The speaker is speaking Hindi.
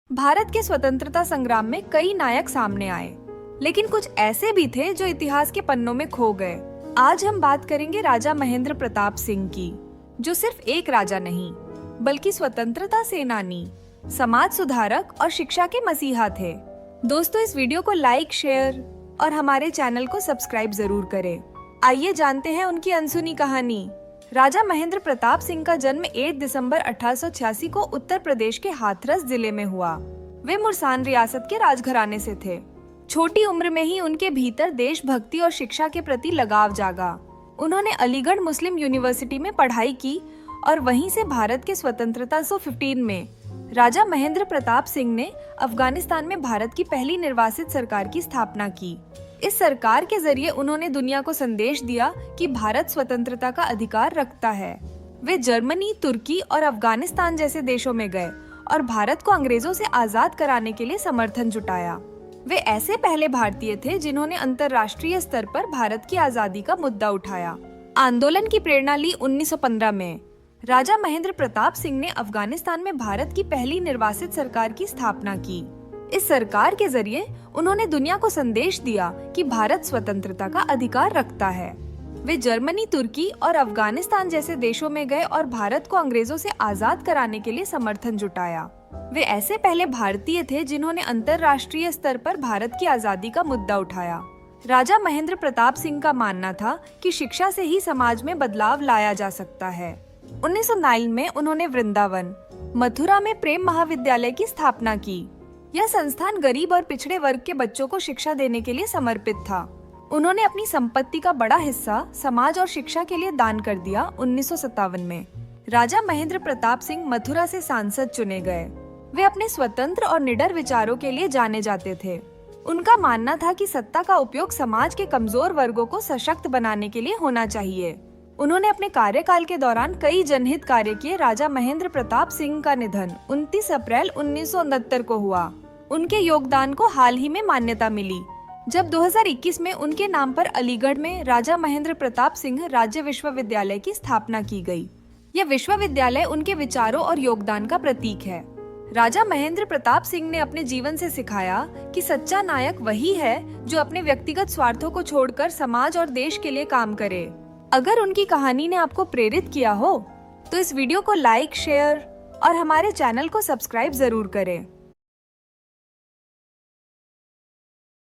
भारत के स्वतंत्रता संग्राम में कई नायक सामने आए, लेकिन कुछ ऐसे भी थे जो इतिहास के पन्नों में खो गए। आज हम बात करेंगे राजा महेंद्र प्रताप सिंह की, जो सिर्फ एक राजा नहीं बल्कि स्वतंत्रता सेनानी, समाज सुधारक और शिक्षा के मसीहा थे। दोस्तों, इस वीडियो को लाइक, शेयर और हमारे चैनल को सब्सक्राइब जरूर करें। आइए जानते हैं उनकी अनसुनी कहानी। राजा महेंद्र प्रताप सिंह का जन्म 8 दिसंबर 1886 को उत्तर प्रदेश के हाथरस जिले में हुआ। वे मुरसान रियासत के राजघराने से थे। छोटी उम्र में ही उनके भीतर देशभक्ति और शिक्षा के प्रति लगाव जागा। उन्होंने अलीगढ़ मुस्लिम यूनिवर्सिटी में पढ़ाई की और वहीं से भारत के स्वतंत्रता 1915 में राजा महेंद्र प्रताप सिंह ने अफगानिस्तान में भारत की पहली निर्वासित सरकार की स्थापना की। इस सरकार के जरिए उन्होंने दुनिया को संदेश दिया कि भारत स्वतंत्रता का अधिकार रखता है। वे जर्मनी, तुर्की और अफगानिस्तान जैसे देशों में गए और भारत को अंग्रेजों से आजाद कराने के लिए समर्थन जुटाया। वे ऐसे पहले भारतीय थे जिन्होंने अंतर्राष्ट्रीय स्तर पर भारत की आजादी का मुद्दा उठाया। आंदोलन की प्रेरणा ली 1915 में। राजा महेंद्र प्रताप सिंह ने अफगानिस्तान में भारत की पहली निर्वासित सरकार की स्थापना की। इस सरकार के जरिए उन्होंने दुनिया को संदेश दिया कि भारत स्वतंत्रता का अधिकार रखता है। वे जर्मनी, तुर्की और अफगानिस्तान जैसे देशों में गए और भारत को अंग्रेजों से आजाद कराने के लिए समर्थन जुटाया। वे ऐसे पहले भारतीय थे जिन्होंने अंतर्राष्ट्रीय स्तर पर भारत की आजादी का मुद्दा उठाया। राजा महेंद्र प्रताप सिंह का मानना था कि शिक्षा से ही समाज में बदलाव लाया जा सकता है। 1909 में उन्होंने वृंदावन, मथुरा में प्रेम महाविद्यालय की स्थापना की। यह संस्थान गरीब और पिछड़े वर्ग के बच्चों को शिक्षा देने के लिए समर्पित था। उन्होंने अपनी संपत्ति का बड़ा हिस्सा समाज और शिक्षा के लिए दान कर दिया। 1957 में राजा महेंद्र प्रताप सिंह मथुरा से सांसद चुने गए। वे अपने स्वतंत्र और निडर विचारों के लिए जाने जाते थे। उनका मानना था कि सत्ता का उपयोग समाज के कमजोर वर्गों को सशक्त बनाने के लिए होना चाहिए। उन्होंने अपने कार्यकाल के दौरान कई जनहित कार्य किए। राजा महेंद्र प्रताप सिंह का निधन 29 अप्रैल 1969 को हुआ। उनके योगदान को हाल ही में मान्यता मिली, जब 2021 में उनके नाम पर अलीगढ़ में राजा महेंद्र प्रताप सिंह राज्य विश्वविद्यालय की स्थापना की गई। यह विश्वविद्यालय उनके विचारों और योगदान का प्रतीक है। राजा महेंद्र प्रताप सिंह ने अपने जीवन से सिखाया कि सच्चा नायक वही है जो अपने व्यक्तिगत स्वार्थों को छोड़कर समाज और देश के लिए काम करे। अगर उनकी कहानी ने आपको प्रेरित किया हो तो इस वीडियो को लाइक, शेयर और हमारे चैनल को सब्सक्राइब जरूर करें।